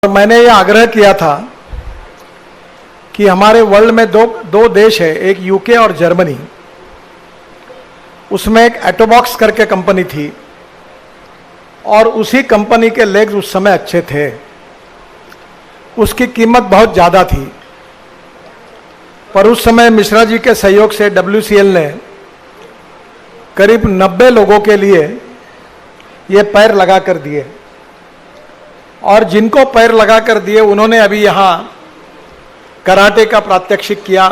और मैंने ये आग्रह किया था कि हमारे वर्ल्ड में दो देश है, एक यूके और जर्मनी। उसमें एक एटोबॉक्स करके कंपनी थी और उसी कंपनी के लेग्स उस समय अच्छे थे। उसकी कीमत बहुत ज़्यादा थी, पर उस समय मिश्रा जी के सहयोग से WCL ने करीब 90 लोगों के लिए ये पैर लगा कर दिए, और जिनको पैर लगा कर दिए उन्होंने अभी यहाँ कराटे का प्रात्यक्षिक किया,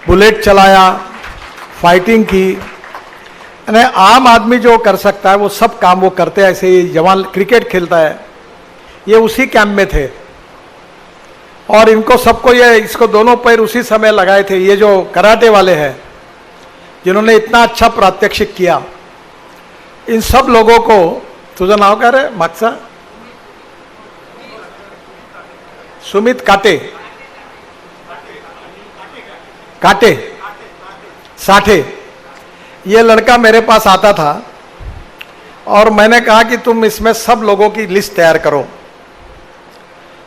बुलेट चलाया, फाइटिंग की। यानी आम आदमी जो कर सकता है वो सब काम वो करते हैं। ऐसे ही जवान क्रिकेट खेलता है, ये उसी कैंप में थे और इनको सबको इसको दोनों पैर उसी समय लगाए थे। ये जो कराटे वाले हैं जिन्होंने इतना अच्छा प्रात्यक्षिक किया, इन सब लोगों को, तुझा नाव क्या रे मागचा? सुमित काटे साठे। ये लड़का मेरे पास आता था और मैंने कहा कि तुम इसमें सब लोगों की लिस्ट तैयार करो,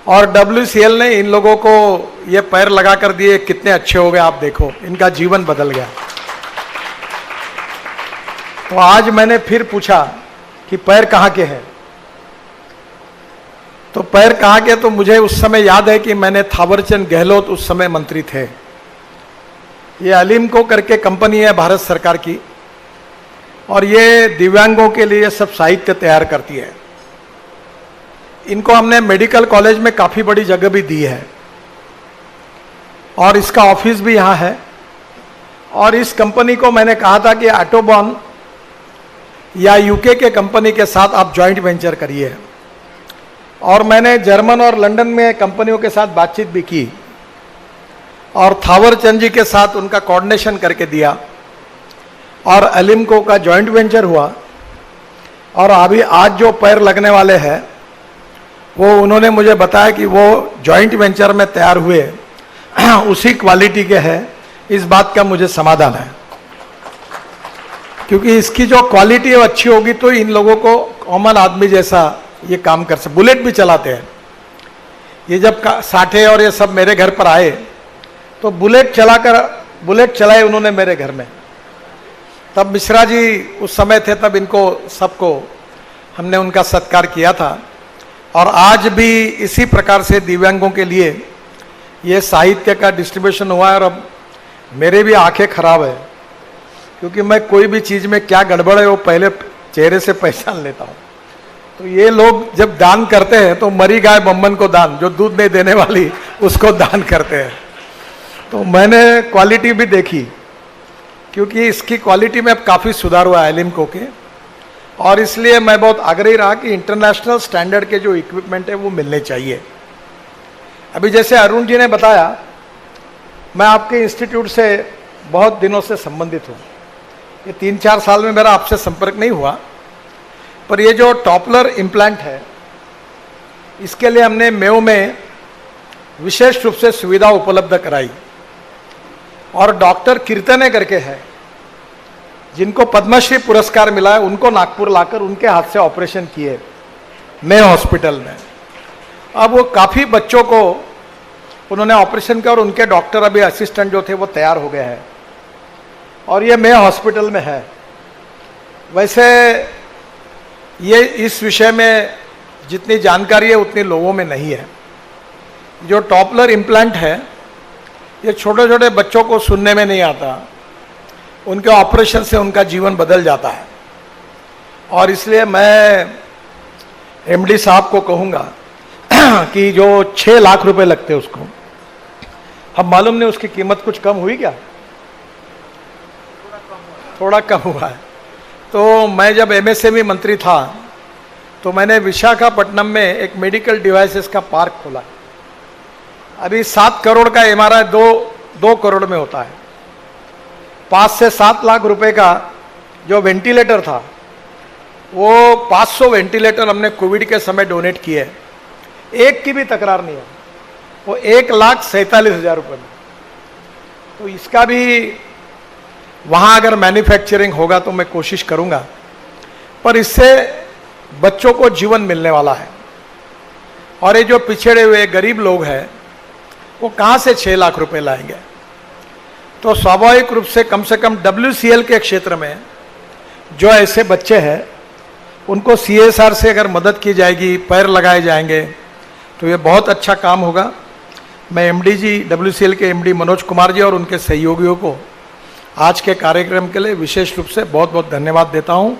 और WCL ने इन लोगों को ये पैर लगा कर दिए। कितने अच्छे हो गए, आप देखो, इनका जीवन बदल गया। तो आज मैंने फिर पूछा कि पैर कहाँ के हैं, तो पैर कहाँ के, तो मुझे उस समय याद है कि मैंने थावरचंद गहलोत उस समय मंत्री थे। ये अलिमको करके कंपनी है भारत सरकार की, और ये दिव्यांगों के लिए सब साहित्य तैयार करती है। इनको हमने मेडिकल कॉलेज में काफ़ी बड़ी जगह भी दी है और इसका ऑफिस भी यहाँ है। और इस कंपनी को मैंने कहा था कि ऑटोबॉन या यूके के कंपनी के साथ आप जॉइंट वेंचर करिए, और मैंने जर्मन और लंदन में कंपनियों के साथ बातचीत भी की और थावरचंद जी के साथ उनका कोऑर्डिनेशन करके दिया, और अलिमको का जॉइंट वेंचर हुआ। और अभी आज जो पैर लगने वाले हैं वो उन्होंने मुझे बताया कि वो जॉइंट वेंचर में तैयार हुए उसी क्वालिटी के हैं। इस बात का मुझे समाधान है, क्योंकि इसकी जो क्वालिटी है अच्छी होगी तो इन लोगों को कॉमन आदमी जैसा ये काम कर सकते। बुलेट भी चलाते हैं। ये जब साठे और ये सब मेरे घर पर आए तो बुलेट चलाए उन्होंने मेरे घर में। तब मिश्रा जी उस समय थे, तब इनको सबको हमने उनका सत्कार किया था। और आज भी इसी प्रकार से दिव्यांगों के लिए ये साहित्य का डिस्ट्रीब्यूशन हुआ है। और अब मेरे भी आंखें खराब है, क्योंकि मैं कोई भी चीज़ में क्या गड़बड़ है वो पहले चेहरे से पहचान लेता हूँ। तो ये लोग जब दान करते हैं तो मरी गाय बम्बन को दान, जो दूध नहीं देने वाली उसको दान करते हैं। तो मैंने क्वालिटी भी देखी, क्योंकि इसकी क्वालिटी में अब काफ़ी सुधार हुआ है एलिमको के, और इसलिए मैं बहुत आग्रही रहा कि इंटरनेशनल स्टैंडर्ड के जो इक्विपमेंट है वो मिलने चाहिए। अभी जैसे अरुण जी ने बताया, मैं आपके इंस्टीट्यूट से बहुत दिनों से संबंधित हूँ। ये 3-4 साल में मेरा आपसे संपर्क नहीं हुआ, पर ये जो टॉपलर इम्प्लांट है इसके लिए हमने मेयो में विशेष रूप से सुविधा उपलब्ध कराई, और डॉक्टर कीर्तने करके है जिनको पद्मश्री पुरस्कार मिला है, उनको नागपुर लाकर उनके हाथ से ऑपरेशन किए मेयो हॉस्पिटल में। अब वो काफ़ी बच्चों को उन्होंने ऑपरेशन किया और उनके डॉक्टर अभी असिस्टेंट जो थे वो तैयार हो गए हैं, और ये मेयो हॉस्पिटल में है। वैसे ये इस विषय में जितनी जानकारी है उतनी लोगों में नहीं है। जो टॉपलर इम्प्लांट है ये छोटे छोटे बच्चों को सुनने में नहीं आता, उनके ऑपरेशन से उनका जीवन बदल जाता है। और इसलिए मैं MD साहब को कहूँगा कि जो 6 लाख रुपए लगते हैं उसको, अब मालूम नहीं उसकी कीमत कुछ कम हुई क्या? थोड़ा कम हुआ है। तो मैं जब MSME मंत्री था तो मैंने विशाखापट्टनम में एक मेडिकल डिवाइसेस का पार्क खोला। अभी 7 करोड़ का MRI 2 करोड़ में होता है। 5 से 7 लाख रुपए का जो वेंटिलेटर था, वो 500 वेंटिलेटर हमने कोविड के समय डोनेट किए। एक की भी तकरार नहीं है। वो 1,47,000 रुपये में। तो इसका भी वहाँ अगर मैन्युफैक्चरिंग होगा तो मैं कोशिश करूँगा, पर इससे बच्चों को जीवन मिलने वाला है। और ये जो पिछड़े हुए गरीब लोग हैं वो कहाँ से 6 लाख रुपए लाएंगे? तो स्वाभाविक रूप से कम WCL के क्षेत्र में जो ऐसे बच्चे हैं उनको CSR से अगर मदद की जाएगी, पैर लगाए जाएंगे, तो ये बहुत अच्छा काम होगा। मैं MD जी, WCL के MD मनोज कुमार जी और उनके सहयोगियों को आज के कार्यक्रम के लिए विशेष रूप से बहुत बहुत धन्यवाद देता हूं,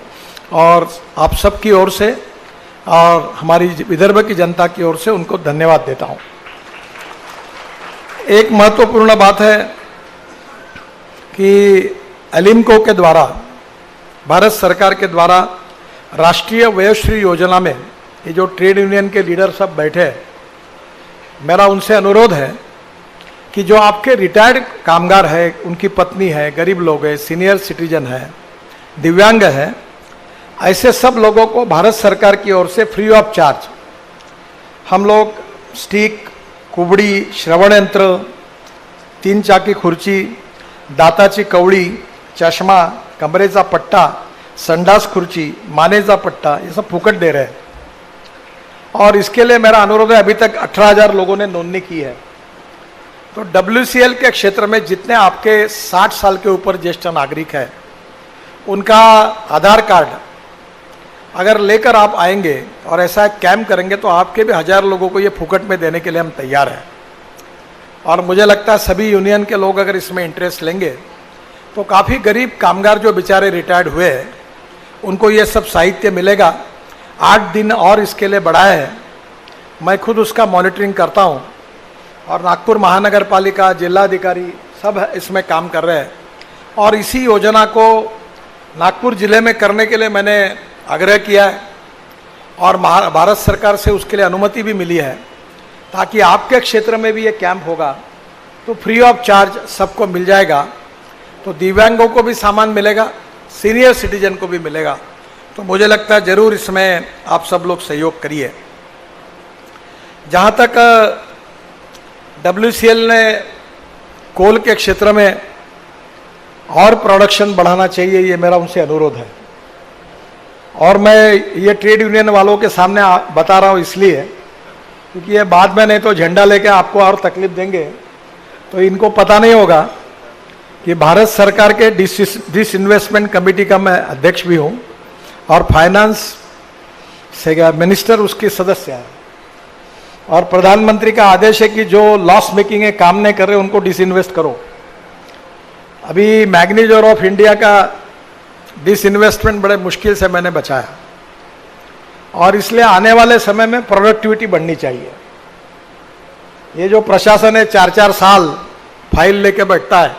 और आप सबकी ओर से और हमारी विदर्भ की जनता की ओर से उनको धन्यवाद देता हूं। एक महत्वपूर्ण बात है कि एलिम्को के द्वारा, भारत सरकार के द्वारा राष्ट्रीय वयोश्री योजना में ये जो ट्रेड यूनियन के लीडर सब बैठे हैं, मेरा उनसे अनुरोध है कि जो आपके रिटायर्ड कामगार है, उनकी पत्नी है, गरीब लोग हैं, सीनियर सिटीजन है, दिव्यांग है, ऐसे सब लोगों को भारत सरकार की ओर से फ्री ऑफ चार्ज हम लोग स्टिक, कुबडी, श्रवण यंत्र, 3 चाकी खुर्ची, दाताची कवड़ी, चष्मा, कमरेचा पट्टा, संडास खुर्ची, मानेचा पट्टा, ये सब फुकट दे रहे हैं। और इसके लिए मेरा अनुरोध है, अभी तक 18,000 लोगों ने नोंदणी की है। तो WCL के क्षेत्र में जितने आपके 60 साल के ऊपर ज्येष्ठ नागरिक है, उनका आधार कार्ड अगर लेकर आप आएंगे और ऐसा कैंप करेंगे तो आपके भी 1000 लोगों को ये फुकट में देने के लिए हम तैयार हैं। और मुझे लगता है सभी यूनियन के लोग अगर इसमें इंटरेस्ट लेंगे तो काफ़ी गरीब कामगार जो बेचारे रिटायर्ड हुए हैं उनको ये सब साहित्य मिलेगा। 8 दिन और इसके लिए बढ़ाया है, मैं खुद उसका मॉनिटरिंग करता हूँ, और नागपुर महानगर पालिका, जिलाधिकारी सब इसमें काम कर रहे हैं। और इसी योजना को नागपुर जिले में करने के लिए मैंने आग्रह किया है और भारत सरकार से उसके लिए अनुमति भी मिली है, ताकि आपके क्षेत्र में भी ये कैंप होगा तो फ्री ऑफ चार्ज सबको मिल जाएगा। तो दिव्यांगों को भी सामान मिलेगा, सीनियर सिटीजन को भी मिलेगा। तो मुझे लगता है जरूर इसमें आप सब लोग सहयोग करिए। जहाँ तक WCL ने कोल के क्षेत्र में और प्रोडक्शन बढ़ाना चाहिए, ये मेरा उनसे अनुरोध है। और मैं ये ट्रेड यूनियन वालों के सामने बता रहा हूँ इसलिए क्योंकि ये बाद में नहीं तो झंडा लेके आपको और तकलीफ देंगे, तो इनको पता नहीं होगा कि भारत सरकार के डिसइन्वेस्टमेंट कमेटी का मैं अध्यक्ष भी हूँ और फाइनेंस से मिनिस्टर उसके सदस्य हैं। और प्रधानमंत्री का आदेश है कि जो लॉस मेकिंग है, काम नहीं कर रहे, उनको डिसइन्वेस्ट करो। अभी मैग्नीज्योर ऑफ इंडिया का डिसइन्वेस्टमेंट बड़े मुश्किल से मैंने बचाया, और इसलिए आने वाले समय में प्रोडक्टिविटी बढ़नी चाहिए। ये जो प्रशासन है 4-4 साल फाइल लेके बैठता है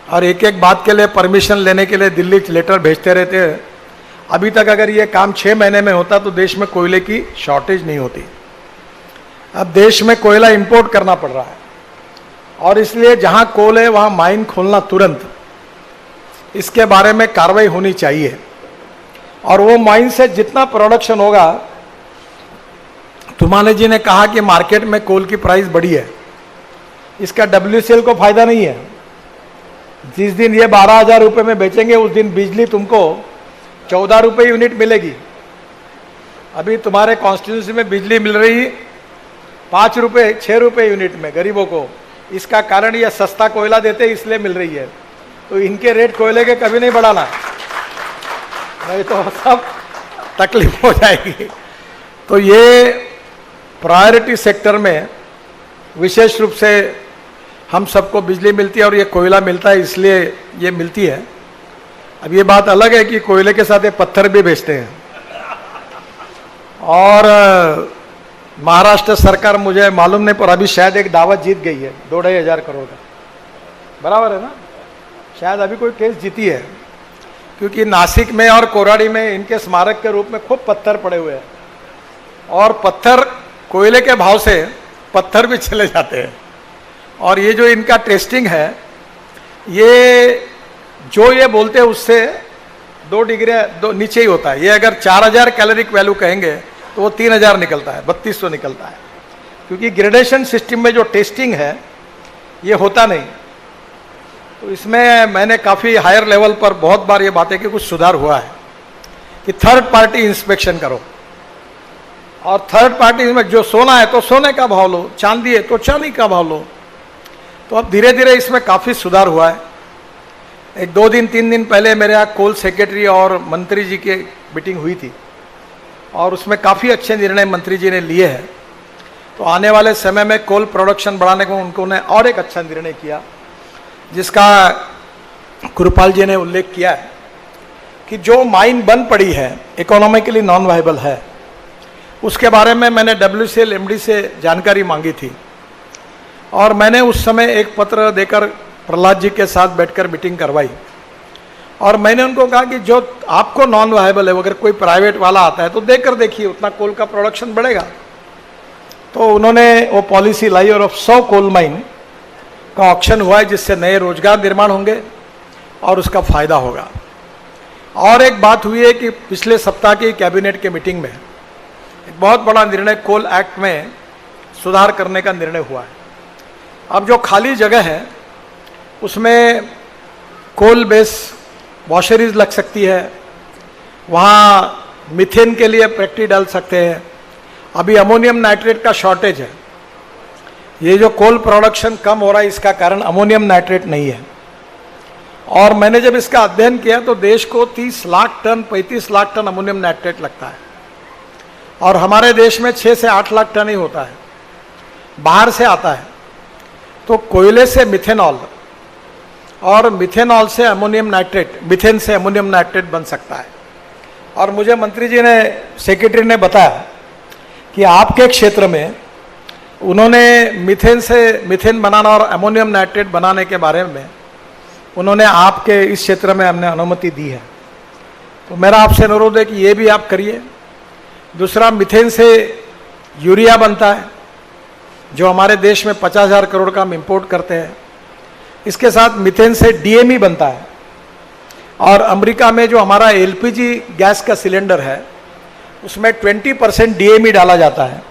और एक एक बात के लिए परमिशन लेने के लिए दिल्ली लेटर भेजते रहते हैं। अभी तक अगर ये काम 6 महीने में होता तो देश में कोयले की शॉर्टेज नहीं होती। अब देश में कोयला इंपोर्ट करना पड़ रहा है, और इसलिए जहां कोल है वहां माइन खोलना तुरंत, इसके बारे में कार्रवाई होनी चाहिए। और वो माइन से जितना प्रोडक्शन होगा, तुमाने जी ने कहा कि मार्केट में कोल की प्राइस बढ़ी है, इसका WCL को फायदा नहीं है। जिस दिन ये 12,000 रुपये में बेचेंगे उस दिन बिजली तुमको 14 रुपये यूनिट मिलेगी। अभी तुम्हारे कॉन्स्टिट्यूंसी में बिजली मिल रही 5 रुपये 6 रुपये यूनिट में गरीबों को। इसका कारण ये सस्ता कोयला देते इसलिए मिल रही है। तो इनके रेट कोयले के कभी नहीं बढ़ाना, नहीं तो सब तकलीफ हो जाएगी। तो ये प्रायोरिटी सेक्टर में विशेष रूप से हम सबको बिजली मिलती है और ये कोयला मिलता है, इसलिए ये मिलती है। अब ये बात अलग है कि कोयले के साथ ये पत्थर भी बेचते हैं। और महाराष्ट्र सरकार, मुझे मालूम नहीं पर अभी शायद एक दावत जीत गई है 2-2.5 करोड़ का, बराबर है ना? शायद अभी कोई केस जीती है, क्योंकि नासिक में और कोराड़ी में इनके स्मारक के रूप में खूब पत्थर पड़े हुए हैं, और पत्थर कोयले के भाव से पत्थर भी चले जाते हैं। और ये जो इनका टेस्टिंग है, ये जो ये बोलते हैं उससे 2 डिग्री नीचे ही होता है। ये अगर 4000 कैलोरिक वैल्यू कहेंगे तो वो 3000 निकलता है, 3200 निकलता है, क्योंकि ग्रेडेशन सिस्टम में जो टेस्टिंग है ये होता नहीं। तो इसमें मैंने काफ़ी हायर लेवल पर बहुत बार ये बातें कि कुछ सुधार हुआ है कि थर्ड पार्टी इंस्पेक्शन करो। और थर्ड पार्टी में जो सोना है तो सोने का भाव लो, चांदी है तो चांदी का भाव लो। तो अब धीरे धीरे इसमें काफ़ी सुधार हुआ है। एक 2 दिन 3 दिन पहले मेरे यहाँ कोल सेक्रेटरी और मंत्री जी की मीटिंग हुई थी और उसमें काफ़ी अच्छे निर्णय मंत्री जी ने लिए हैं। तो आने वाले समय में कोल प्रोडक्शन बढ़ाने को उन्होंने और एक अच्छा निर्णय किया, जिसका कृपाल जी ने उल्लेख किया है कि जो माइन बंद पड़ी है, इकोनॉमिकली नॉन वायबल है, उसके बारे में मैंने WCL MD से जानकारी मांगी थी और मैंने उस समय एक पत्र देकर प्रहलाद जी के साथ बैठकर मीटिंग करवाई और मैंने उनको कहा कि जो आपको नॉन वायबल है, अगर कोई प्राइवेट वाला आता है तो देकर देखिए, उतना कोल का प्रोडक्शन बढ़ेगा। तो उन्होंने वो पॉलिसी लाई और 100 कोल माइन का ऑक्शन हुआ है, जिससे नए रोजगार निर्माण होंगे और उसका फायदा होगा। और एक बात हुई है कि पिछले सप्ताह की कैबिनेट के मीटिंग में एक बहुत बड़ा निर्णय कोल एक्ट में सुधार करने का निर्णय हुआ है। अब जो खाली जगह है उसमें कोल बेस वॉशरीज लग सकती है, वहाँ मीथेन के लिए फैक्ट्री डाल सकते हैं। अभी अमोनियम नाइट्रेट का शॉर्टेज है, ये जो कोल प्रोडक्शन कम हो रहा है इसका कारण अमोनियम नाइट्रेट नहीं है। और मैंने जब इसका अध्ययन किया तो देश को 30 lakh ton 35 lakh ton ammonium nitrate लगता है और हमारे देश में 6 से 8 लाख टन ही होता है, बाहर से आता है। तो कोयले से मिथेनॉल और मिथेनॉल से अमोनियम नाइट्रेट, मिथेन से अमोनियम नाइट्रेट बन सकता है। और मुझे मंत्री जी ने, सेक्रेटरी ने बताया कि आपके क्षेत्र में उन्होंने मिथेन से मिथेन बनाना और अमोनियम नाइट्रेट बनाने के बारे में उन्होंने आपके इस क्षेत्र में हमने अनुमति दी है। तो मेरा आपसे अनुरोध है कि ये भी आप करिए। दूसरा, मिथेन से यूरिया बनता है जो हमारे देश में 50,000 करोड़ का हम इंपोर्ट करते हैं। इसके साथ मिथेन से DME बनता है और अमेरिका में जो हमारा LPG गैस का सिलेंडर है उसमें 20% DME डाला जाता है,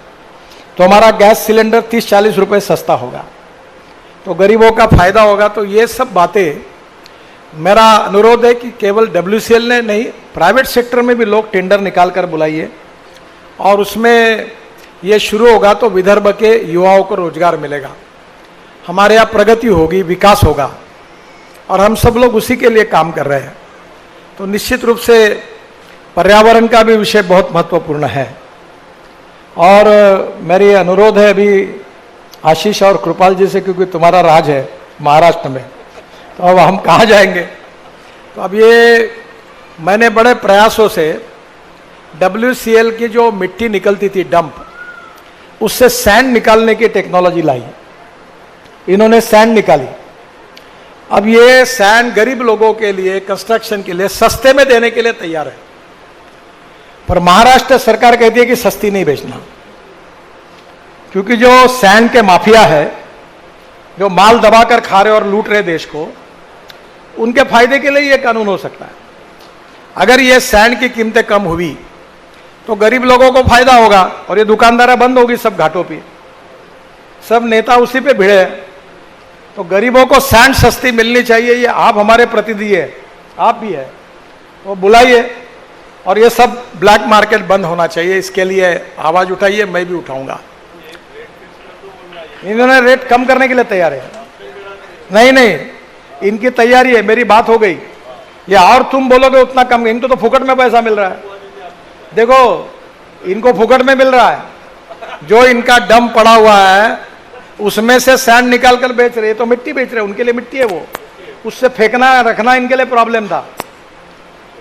तो हमारा गैस सिलेंडर 30-40 रुपये सस्ता होगा, तो गरीबों का फायदा होगा। तो ये सब बातें मेरा अनुरोध है कि केवल WCL ने नहीं, प्राइवेट सेक्टर में भी लोग टेंडर निकाल कर बुलाइए और उसमें ये शुरू होगा तो विदर्भ के युवाओं को रोजगार मिलेगा, हमारे यहाँ प्रगति होगी, विकास होगा और हम सब लोग उसी के लिए काम कर रहे हैं। तो निश्चित रूप से पर्यावरण का भी विषय बहुत महत्वपूर्ण है और मेरी अनुरोध है अभी आशीष और कृपाल जी से, क्योंकि तुम्हारा राज है महाराष्ट्र में, तो अब हम कहाँ जाएंगे। तो अब ये मैंने बड़े प्रयासों से WCL की जो मिट्टी निकलती थी डंप, उससे सैंड निकालने की टेक्नोलॉजी लाई, इन्होंने सैंड निकाली। अब ये सैंड गरीब लोगों के लिए, कंस्ट्रक्शन के लिए सस्ते में देने के लिए तैयार है, पर महाराष्ट्र सरकार कहती है कि सस्ती नहीं बेचना, क्योंकि जो सैंड के माफिया है, जो माल दबाकर खा रहे और लूट रहे देश को, उनके फायदे के लिए ये कानून हो सकता है। अगर ये सैंड की कीमतें कम हुई तो गरीब लोगों को फायदा होगा और ये दुकानदारा बंद होगी सब घाटों पे, सब नेता उसी पे भिड़े हैं। तो गरीबों को सैंड सस्ती मिलनी चाहिए, ये आप हमारे प्रतिनिधि है, आप भी है, तो बुलाइए और ये सब ब्लैक मार्केट बंद होना चाहिए। इसके लिए आवाज उठाइए, मैं भी उठाऊंगा। इन्होंने रेट कम करने के लिए तैयार है। नहीं, इनकी तैयारी है, मेरी बात हो गई। या और तुम बोलोगे उतना कम, इनको तो फुकट में पैसा मिल रहा है। देखो, इनको फुकट में मिल रहा है, जो इनका डम पड़ा हुआ है उसमें से सैंड निकाल कर बेच रहे, तो मिट्टी बेच रहे, उनके लिए मिट्टी है वो, उससे फेंकना रखना इनके लिए प्रॉब्लम था।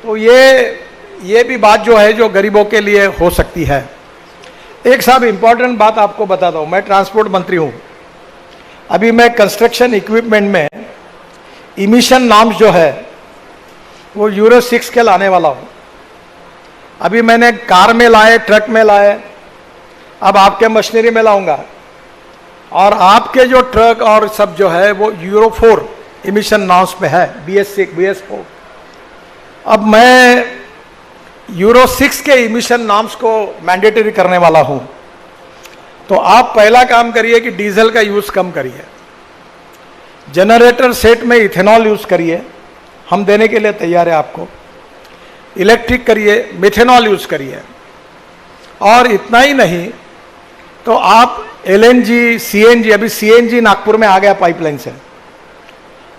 तो ये भी बात जो है जो गरीबों के लिए हो सकती है। एक साहब इंपॉर्टेंट बात आपको बताता हूँ, मैं ट्रांसपोर्ट मंत्री हूँ। अभी मैं कंस्ट्रक्शन इक्विपमेंट में इमिशन नॉर्म्स जो है वो यूरो 6 के लाने वाला हूँ। अभी मैंने कार में लाए, ट्रक में लाए, अब आपके मशीनरी में लाऊंगा और आपके जो ट्रक और सब जो है वो यूरो 4 इमिशन नॉर्म्स पे है, BS6 BS4। अब मैं यूरो 6 के इमिशन नॉर्म्स को मैंडेटरी करने वाला हूं। तो आप पहला काम करिए कि डीजल का यूज कम करिए, जनरेटर सेट में इथेनॉल यूज करिए, हम देने के लिए तैयार है आपको। इलेक्ट्रिक करिए, मिथेनॉल यूज करिए और इतना ही नहीं तो आप एलएनजी, सीएनजी, अभी सीएनजी नागपुर में आ गया पाइपलाइन से,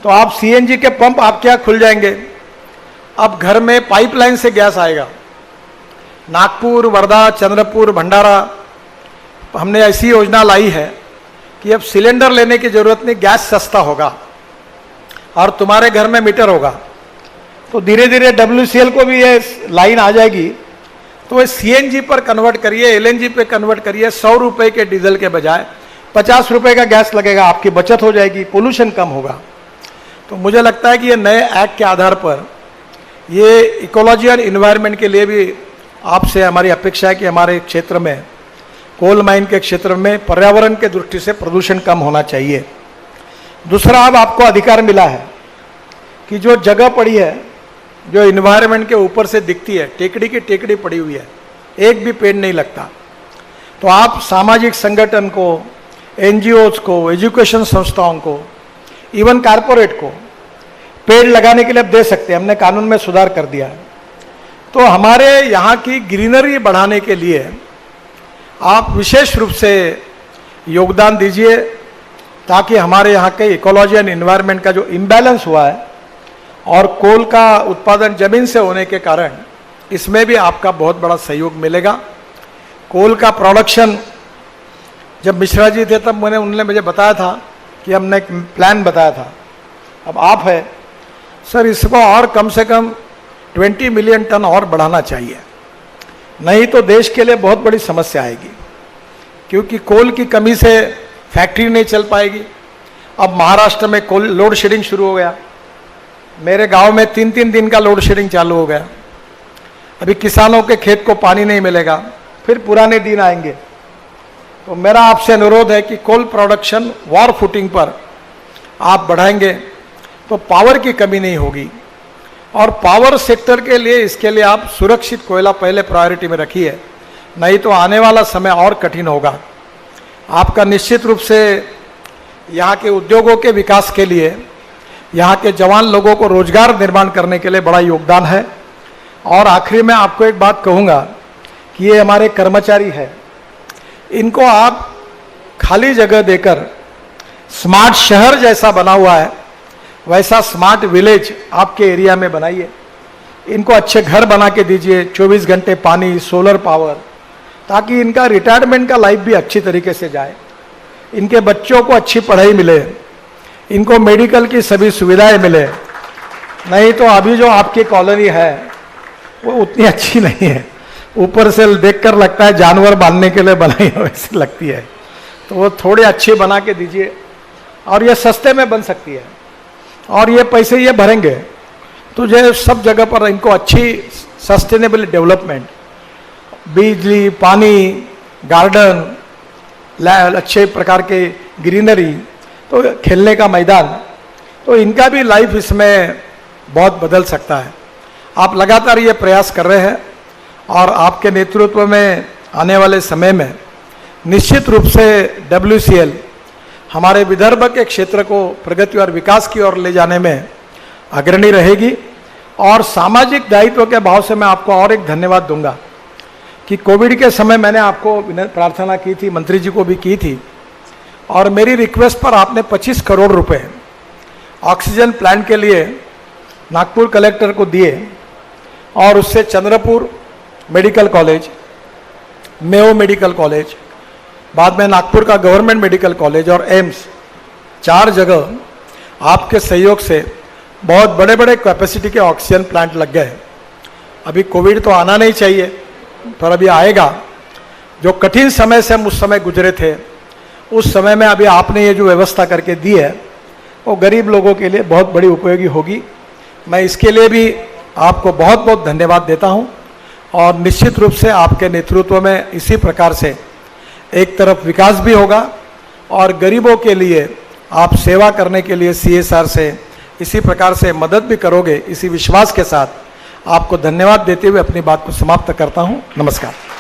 तो आप सीएनजी के पंप आपके यहाँ खुल जाएंगे। अब घर में पाइपलाइन से गैस आएगा। नागपुर, वर्धा, चंद्रपुर, भंडारा, हमने ऐसी योजना लाई है कि अब सिलेंडर लेने की जरूरत नहीं, गैस सस्ता होगा और तुम्हारे घर में मीटर होगा। तो धीरे धीरे WCL को भी ये लाइन आ जाएगी, तो सीएनजी पर कन्वर्ट करिए, एलएनजी पे कन्वर्ट करिए। 100 रुपए के डीजल के बजाय 50 रुपए का गैस लगेगा, आपकी बचत हो जाएगी, पोल्यूशन कम होगा। तो मुझे लगता है कि ये नए एक्ट के आधार पर ये इकोलॉजी और इन्वायरमेंट के लिए भी आपसे हमारी अपेक्षा है कि हमारे क्षेत्र में, कोल माइन के क्षेत्र में पर्यावरण के दृष्टि से प्रदूषण कम होना चाहिए। दूसरा, अब आपको अधिकार मिला है कि जो जगह पड़ी है, जो इन्वायरमेंट के ऊपर से दिखती है, टेकड़ी की टेकड़ी पड़ी हुई है, एक भी पेड़ नहीं लगता, तो आप सामाजिक संगठन को, NGOs को, एजुकेशन संस्थाओं को, इवन कारपोरेट को पेड़ लगाने के लिए आप दे सकते हैं। हमने कानून में सुधार कर दिया है। तो हमारे यहाँ की ग्रीनरी बढ़ाने के लिए आप विशेष रूप से योगदान दीजिए, ताकि हमारे यहाँ के इकोलॉजी एंड इन्वायरमेंट का जो इम्बैलेंस हुआ है और कोल का उत्पादन जमीन से होने के कारण, इसमें भी आपका बहुत बड़ा सहयोग मिलेगा। कोल का प्रोडक्शन, जब मिश्रा जी थे तब उन्होंने मुझे बताया था कि हमने एक प्लान बताया था, अब आप है सर, इसको और कम से कम 20 मिलियन टन और बढ़ाना चाहिए, नहीं तो देश के लिए बहुत बड़ी समस्या आएगी, क्योंकि कोल की कमी से फैक्ट्री नहीं चल पाएगी। अब महाराष्ट्र में कोल लोड शेडिंग शुरू हो गया, मेरे गांव में 3-3 दिन का लोड शेडिंग चालू हो गया। अभी किसानों के खेत को पानी नहीं मिलेगा, फिर पुराने दिन आएंगे। तो मेरा आपसे अनुरोध है कि कोल प्रोडक्शन वॉर फुटिंग पर आप बढ़ाएंगे तो पावर की कमी नहीं होगी। और पावर सेक्टर के लिए, इसके लिए आप सुरक्षित कोयला पहले प्रायोरिटी में रखिए, नहीं तो आने वाला समय और कठिन होगा। आपका निश्चित रूप से यहाँ के उद्योगों के विकास के लिए, यहाँ के जवान लोगों को रोजगार निर्माण करने के लिए बड़ा योगदान है। और आखिरी में आपको एक बात कहूँगा कि ये हमारे कर्मचारी हैं, इनको आप खाली जगह देकर स्मार्ट शहर जैसा बना हुआ है वैसा स्मार्ट विलेज आपके एरिया में बनाइए। इनको अच्छे घर बना के दीजिए, 24 घंटे पानी, सोलर पावर, ताकि इनका रिटायरमेंट का लाइफ भी अच्छी तरीके से जाए, इनके बच्चों को अच्छी पढ़ाई मिले, इनको मेडिकल की सभी सुविधाएं मिले। नहीं तो अभी जो आपकी कॉलोनी है वो उतनी अच्छी नहीं है, ऊपर से देखकर लगता है जानवर बांधने के लिए बनाई हो वैसी लगती है। तो वो थोड़ी अच्छी बना के दीजिए, और ये सस्ते में बन सकती है, और ये पैसे ये भरेंगे तो जो सब जगह पर इनको अच्छी सस्टेनेबल डेवलपमेंट, बिजली, पानी, गार्डन, अच्छे प्रकार के ग्रीनरी, तो खेलने का मैदान, तो इनका भी लाइफ इसमें बहुत बदल सकता है। आप लगातार ये प्रयास कर रहे हैं, और आपके नेतृत्व में आने वाले समय में निश्चित रूप से WCL हमारे विदर्भ के क्षेत्र को प्रगति और विकास की ओर ले जाने में अग्रणी रहेगी। और सामाजिक दायित्व के भाव से मैं आपको और एक धन्यवाद दूंगा कि कोविड के समय मैंने आपको प्रार्थना की थी, मंत्री जी को भी की थी, और मेरी रिक्वेस्ट पर आपने 25 करोड़ रुपए ऑक्सीजन प्लांट के लिए नागपुर कलेक्टर को दिए, और उससे Chandrapur medical college, Mayo medical college, बाद में नागपुर का गवर्नमेंट मेडिकल कॉलेज और एम्स, 4 जगह आपके सहयोग से बहुत बड़े बड़े कैपेसिटी के ऑक्सीजन प्लांट लग गए। अभी कोविड तो आना नहीं चाहिए, पर अभी आएगा। जो कठिन समय से हम उस समय गुजरे थे, उस समय में अभी आपने ये जो व्यवस्था करके दी है वो गरीब लोगों के लिए बहुत बड़ी उपयोगी होगी। मैं इसके लिए भी आपको बहुत बहुत धन्यवाद देता हूँ, और निश्चित रूप से आपके नेतृत्व में इसी प्रकार से एक तरफ विकास भी होगा, और गरीबों के लिए आप सेवा करने के लिए CSR से इसी प्रकार से मदद भी करोगे, इसी विश्वास के साथ आपको धन्यवाद देते हुए अपनी बात को समाप्त करता हूँ। नमस्कार।